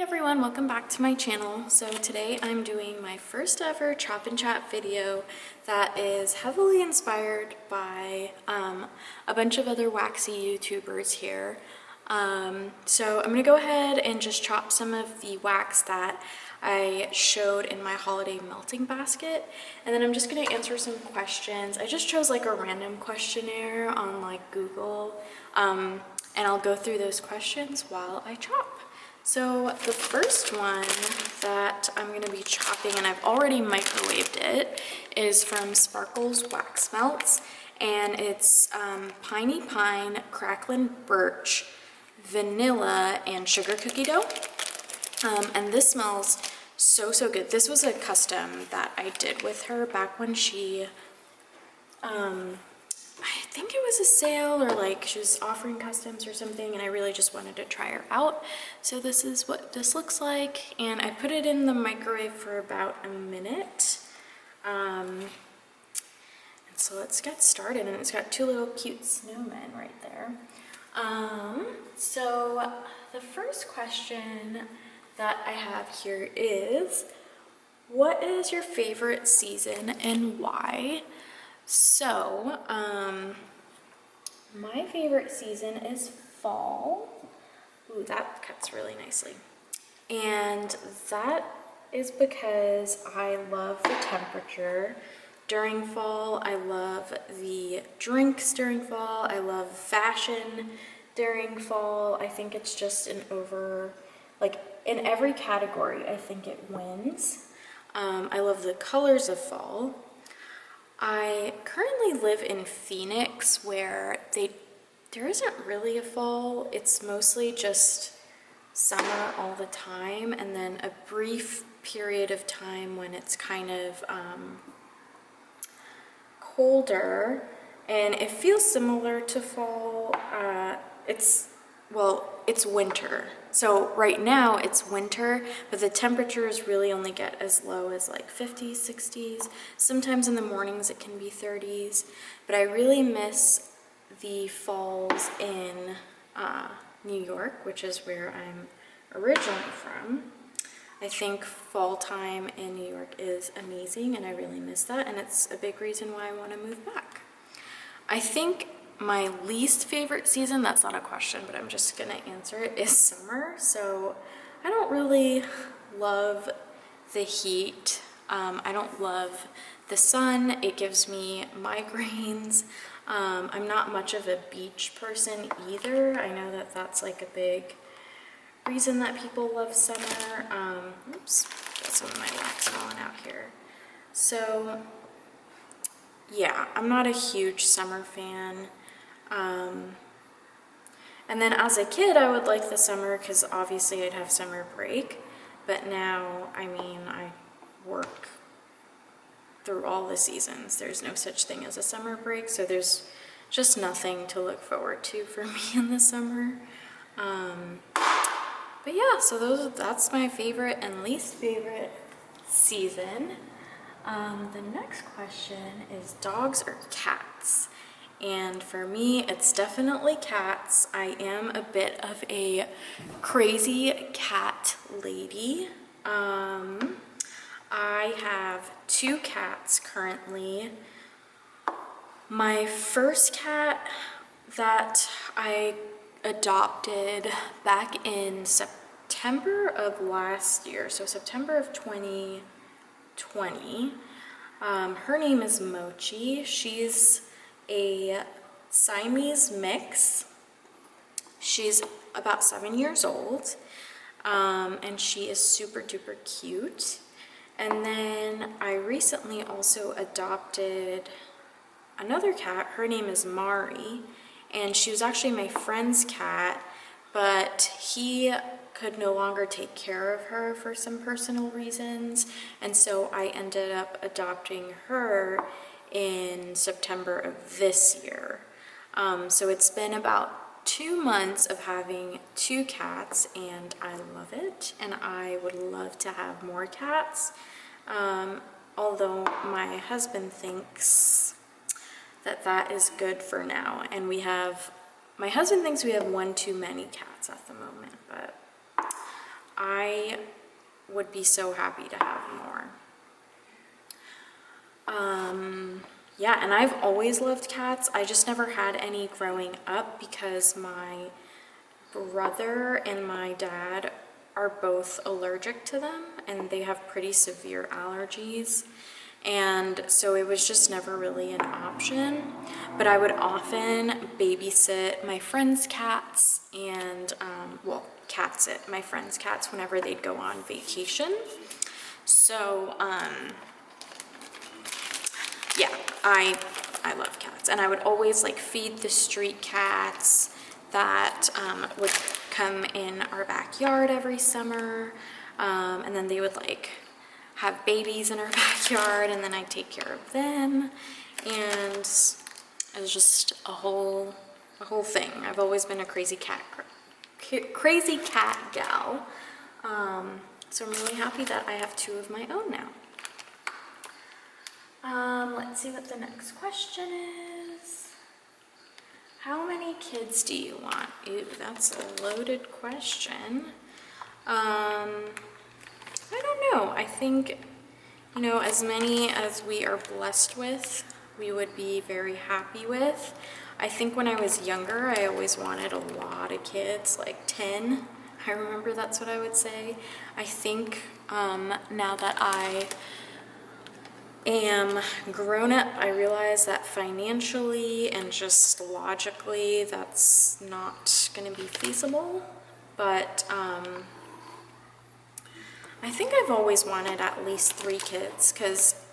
everyone, welcome back to my channel. So today I'm doing my first ever chop and chat video that is heavily inspired by a bunch of other waxy YouTubers here. So I'm gonna go ahead and just chop some of the wax that I showed in my holiday melting basket, and then I'm just gonna answer some questions. I just chose like a random questionnaire on like Google, and I'll go through those questions while I chop. So the first one that I'm gonna be chopping, and I've already microwaved it, is from Sparkle's Wax Melts, and it's piney pine, cracklin birch, vanilla, and sugar cookie dough. And this smells so good. This was a custom that I did with her back when she I think it was a sale, or like she was offering customs or something, and I really just wanted to try her out. So this is what this looks like, and I put it in the microwave for about a minute. And so let's get started, and it's got two little cute snowmen right there. So the first question that I have here is, what is your favorite season and why? So, my favorite season is fall. Ooh, that cuts really nicely. And that is because I love the temperature during fall. I love the drinks during fall. I love fashion during fall. I think it's just like in every category, I think it wins. I love the colors of fall. I currently live in Phoenix, where there isn't really a fall. It's mostly just summer all the time, and then a brief period of time when it's kind of colder, and it feels similar to fall. It's winter. So right now it's winter, but the temperatures really only get as low as like 50s, 60s. Sometimes in the mornings it can be 30s, but I really miss the falls in New York, which is where I'm originally from. I think fall time in New York is amazing, and I really miss that, and it's a big reason why I want to move back. I think my least favorite season, that's not a question, but I'm just gonna answer it, is summer. So I don't really love the heat. I don't love the sun. It gives me migraines. I'm not much of a beach person either. I know that that's like a big reason that people love summer. Oops, got some of my wax falling out here. So yeah, I'm not a huge summer fan. And then as a kid, I would like the summer because obviously I'd have summer break. But now, I mean, I work through all the seasons. There's no such thing as a summer break, so there's just nothing to look forward to for me in the summer. But yeah, so that's my favorite and least favorite season. The next question is dogs or cats? And for me, it's definitely cats. I am a bit of a crazy cat lady. I have two cats currently. My first cat that I adopted back in September of last year, so September of 2020. Her name is Mochi. She's a Siamese mix. She's about 7 years old, and she is super duper cute. And then I recently also adopted another cat. Her name is Mari, and she was actually my friend's cat, but he could no longer take care of her for some personal reasons, and so I ended up adopting her in September of this year. So it's been about 2 months of having two cats, and I love it, and I would love to have more cats, although my husband thinks that is good for now, and my husband thinks we have one too many cats at the moment, but I would be so happy to have more. Yeah, and I've always loved cats. I just never had any growing up because my brother and my dad are both allergic to them, and they have pretty severe allergies. And so it was just never really an option. But I would often babysit my friends' cats and, well, cat sit my friends' cats whenever they'd go on vacation. So, yeah, I love cats. And I would always like feed the street cats that would come in our backyard every summer. And then they would like have babies in our backyard, and then I'd take care of them. And it was just a whole thing. I've always been a crazy cat gal. So I'm really happy that I have 2 of my own now. Let's see what the next question is. How many kids do you want? Ew, that's a loaded question. I don't know. I think, you know, as many as we are blessed with, we would be very happy with. I think when I was younger, I always wanted a lot of kids, like 10. I remember that's what I would say. I think now that I am grown up, I realize that financially and just logically, that's not going to be feasible. But I think I've always wanted at least 3 kids,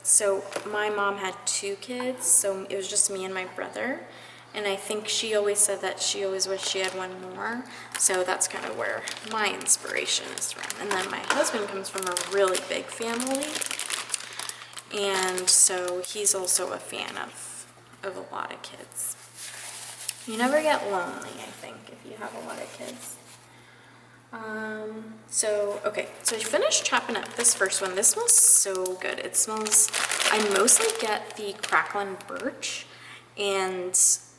so my mom had 2 kids, so it was just me and my brother. And I think she always said that she always wished she had 1 more. So that's kind of where my inspiration is from. And then my husband comes from a really big family. And so he's also a fan of a lot of kids. You never get lonely, I think, if you have a lot of kids. Okay, so I finished chopping up this first one. This smells so good. It smells, I mostly get the crackling birch, and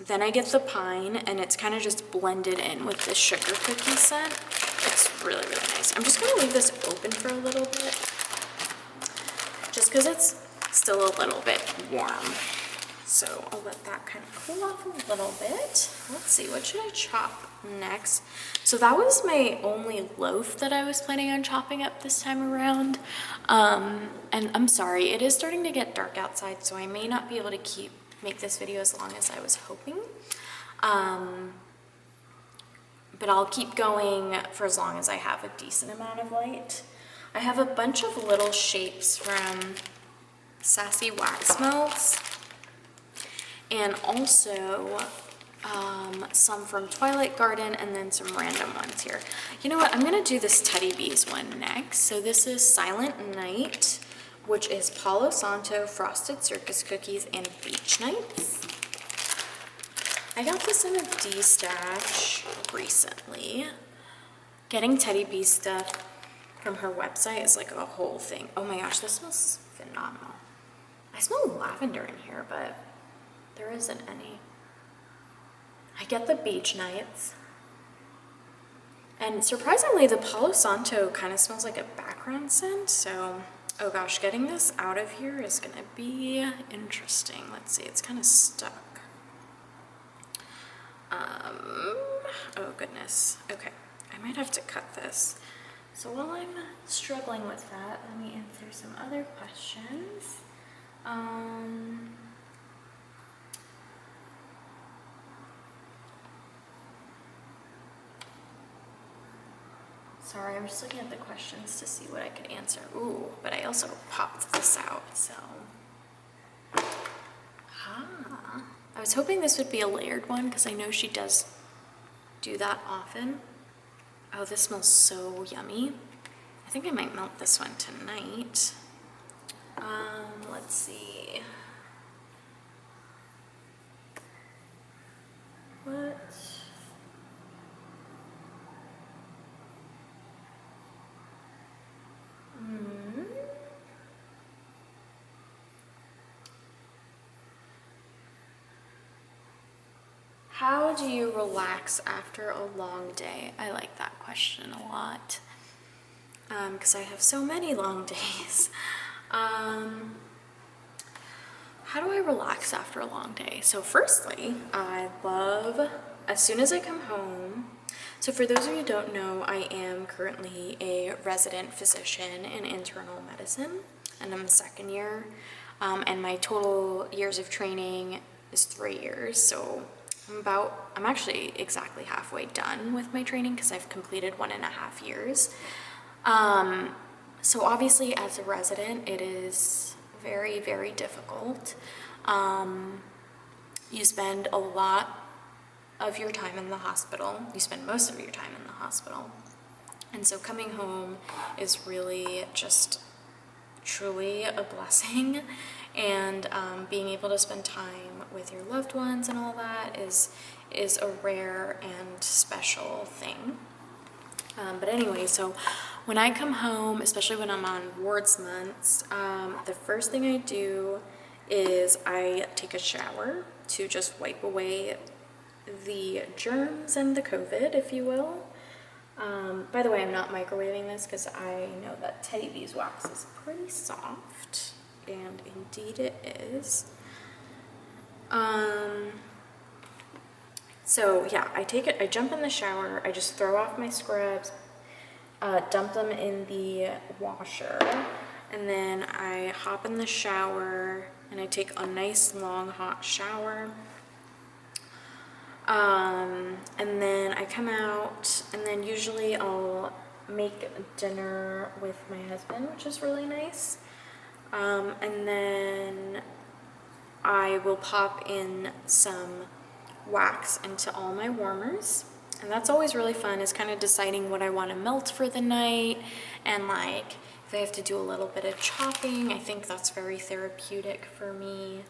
then I get the pine, and it's kind of just blended in with the sugar cookie scent. It's really, really nice. I'm just gonna leave this open for a little bit, just because it's still a little bit warm. So I'll let that kind of cool off a little bit. Let's see, what should I chop next? So that was my only loaf that I was planning on chopping up this time around. And I'm sorry, it is starting to get dark outside, so I may not be able to make this video as long as I was hoping. But I'll keep going for as long as I have a decent amount of light. I have a bunch of little shapes from Sassy Wax Melts, and also some from Twilight Garden, and then some random ones here. You know what, I'm gonna do this Teddy Bees one next. So this is Silent Night, which is Palo Santo, Frosted Circus Cookies, and Beach Nights. I got this in a D-stash recently. Getting Teddy Bee stuff from her website is like a whole thing. Oh my gosh, this smells phenomenal. I smell lavender in here, but there isn't any. I get the Beach Nights. And surprisingly, the Palo Santo kind of smells like a background scent, so, oh gosh, getting this out of here is gonna be interesting. Let's see, it's kind of stuck. Oh goodness, okay, I might have to cut this. So while I'm struggling with that, let me answer some other questions. Sorry, I'm just looking at the questions to see what I could answer. Ooh, but I also popped this out, so. I was hoping this would be a layered one because I know she does do that often. Oh, this smells so yummy. I think I might melt this one tonight. Let's see. What? How do you relax after a long day? I like that question a lot. because I have so many long days. How do I relax after a long day? So firstly, I love, as soon as I come home, so for those of you who don't know, I am currently a resident physician in internal medicine, and I'm the second year, and my total years of training is 3 years, so I'm actually exactly halfway done with my training because I've completed 1.5 years. So obviously as a resident, it is very, very difficult. You spend a lot of your time in the hospital. You spend most of your time in the hospital. And so coming home is really just truly a blessing. And being able to spend time with your loved ones and all that is a rare and special thing. But anyway, so when I come home, especially when I'm on wards months, the first thing I do is I take a shower to just wipe away the germs and the COVID, if you will. By the way, I'm not microwaving this because I know that teddy beeswax is pretty soft, and indeed it is. So yeah, I jump in the shower, I just throw off my scrubs, dump them in the washer, and then I hop in the shower and I take a nice long hot shower. And then I come out, and then usually I'll make dinner with my husband, which is really nice. And then I will pop in some wax into all my warmers, and that's always really fun, is kind of deciding what I want to melt for the night, and like if I have to do a little bit of chopping, I think that's very therapeutic for me.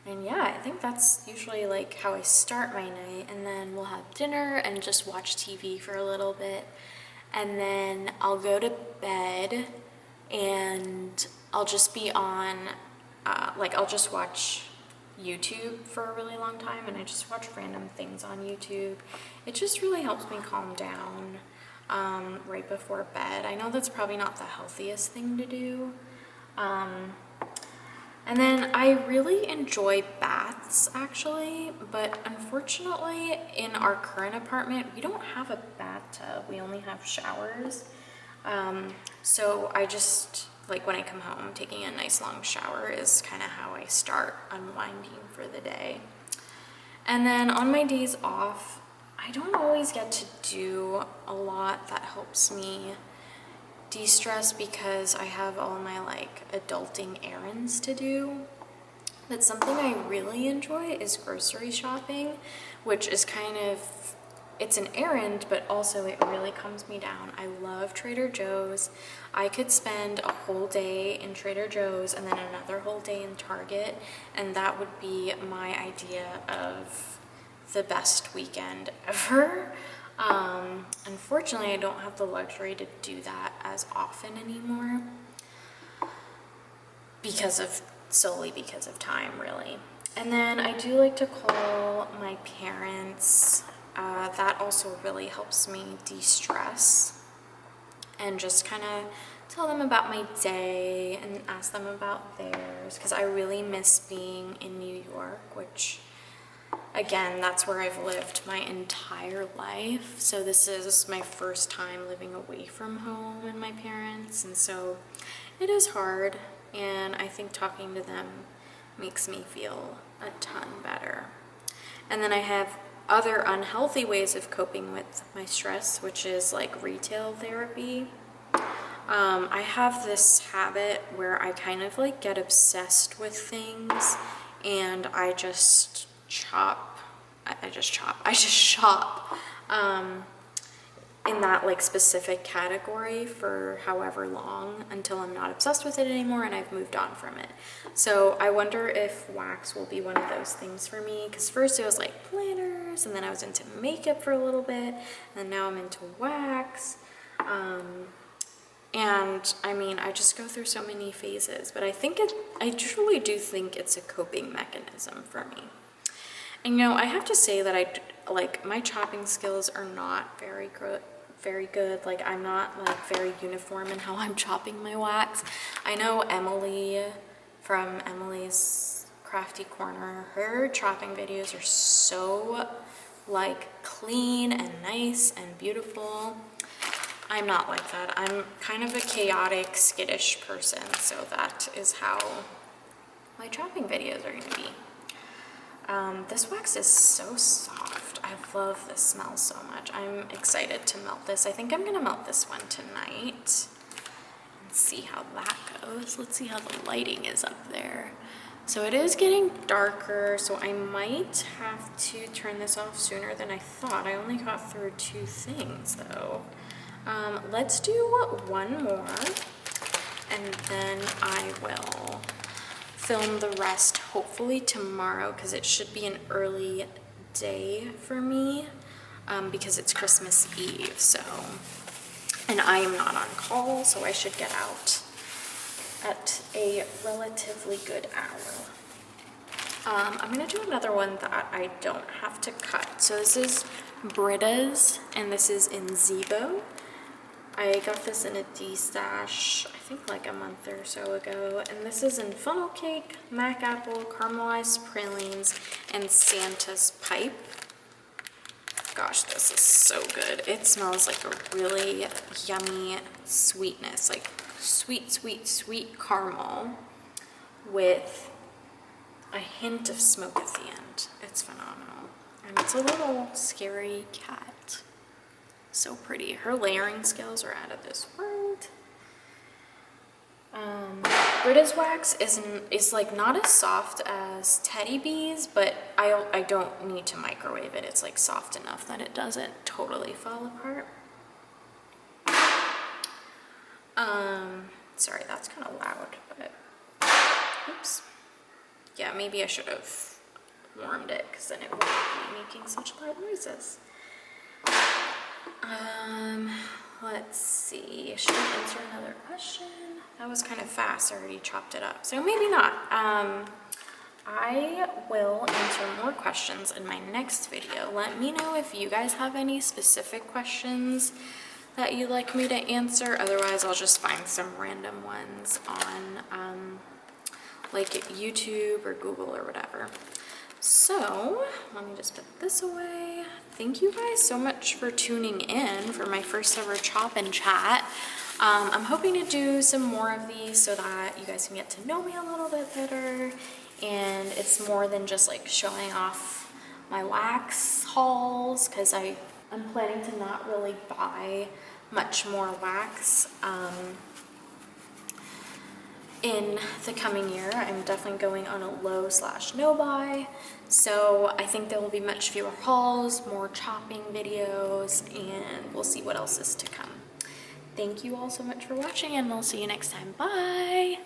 And yeah, I think that's usually like how I start my night, and then we'll have dinner and just watch TV for a little bit, and then I'll go to bed and I'll just be on, I'll just watch YouTube for a really long time, and I just watch random things on YouTube. It just really helps me calm down right before bed. I know that's probably not the healthiest thing to do. And then I really enjoy baths, actually, but unfortunately in our current apartment, we don't have a bathtub. We only have showers. So I just, like when I come home, taking a nice long shower is kind of how I start unwinding for the day. And then on my days off, I don't always get to do a lot that helps me de-stress because I have all my like adulting errands to do. But something I really enjoy is grocery shopping, which is kind of, it's an errand, but also it really calms me down. I love Trader Joe's. I could spend a whole day in Trader Joe's and then another whole day in Target, and that would be my idea of the best weekend ever. Unfortunately, I don't have the luxury to do that as often anymore solely because of time, really. And then I do like to call my parents. That also really helps me de-stress and just kind of tell them about my day and ask them about theirs, because I really miss being in New York, which again, that's where I've lived my entire life. So this is my first time living away from home and my parents, and so it is hard, and I think talking to them makes me feel a ton better. And then I have other unhealthy ways of coping with my stress, which is like retail therapy. I have this habit where I kind of like get obsessed with things, and I just shop in that like specific category for however long until I'm not obsessed with it anymore and I've moved on from it. So I wonder if wax will be one of those things for me, because first it was like planners, and then I was into makeup for a little bit, and now I'm into wax. And I mean, I just go through so many phases, but I truly do think it's a coping mechanism for me. And you know, I have to say that my chopping skills are not very good. Like, I'm not like very uniform in how I'm chopping my wax. I know Emily from Emily's Crafty Corner, her chopping videos are so like clean and nice and beautiful. I'm not like that. I'm kind of a chaotic, skittish person, so that is how my chopping videos are gonna be. This wax is so soft. I love this smell so much. I'm excited to melt this. I think I'm gonna melt this one tonight and see how that goes. Let's see how the lighting is up there. So it is getting darker, so I might have to turn this off sooner than I thought. I only got through 2 things though. Let's do one more and then I will film the rest hopefully tomorrow, because it should be an early day for me because it's Christmas Eve, so, and I am not on call, so I should get out at a relatively good hour. I'm gonna do another one that I don't have to cut. So this is Britta's and this is in Zibo. I got this in a D-stash, I think like a month or so ago, and this is in funnel cake, mac apple, caramelized pralines, and Santa's pipe. Gosh, this is so good. It smells like a really yummy sweetness, like sweet, sweet, sweet caramel with a hint of smoke at the end. It's phenomenal. And it's a little scary cat. So pretty. Her layering skills are out of this world. Britta's wax is like not as soft as Teddy B's, but I don't need to microwave it. It's like soft enough that it doesn't totally fall apart. Sorry, that's kind of loud, but oops. Yeah, maybe I should have warmed it because then it wouldn't be making such loud noises. Let's see, should I answer another question? That was kind of fast, I already chopped it up, so maybe not. I will answer more questions in my next video. Let me know if you guys have any specific questions that you'd like me to answer. Otherwise, I'll just find some random ones on like YouTube or Google or whatever. So let me just put this away. Thank you guys so much for tuning in for my first ever chop and chat. I'm hoping to do some more of these so that you guys can get to know me a little bit better, and it's more than just like showing off my wax hauls, because I'm planning to not really buy much more wax in the coming year. I'm definitely going on a low/no buy, so I think there will be much fewer hauls, more chopping videos, and we'll see what else is to come. Thank you all so much for watching, and I'll see you next time. Bye!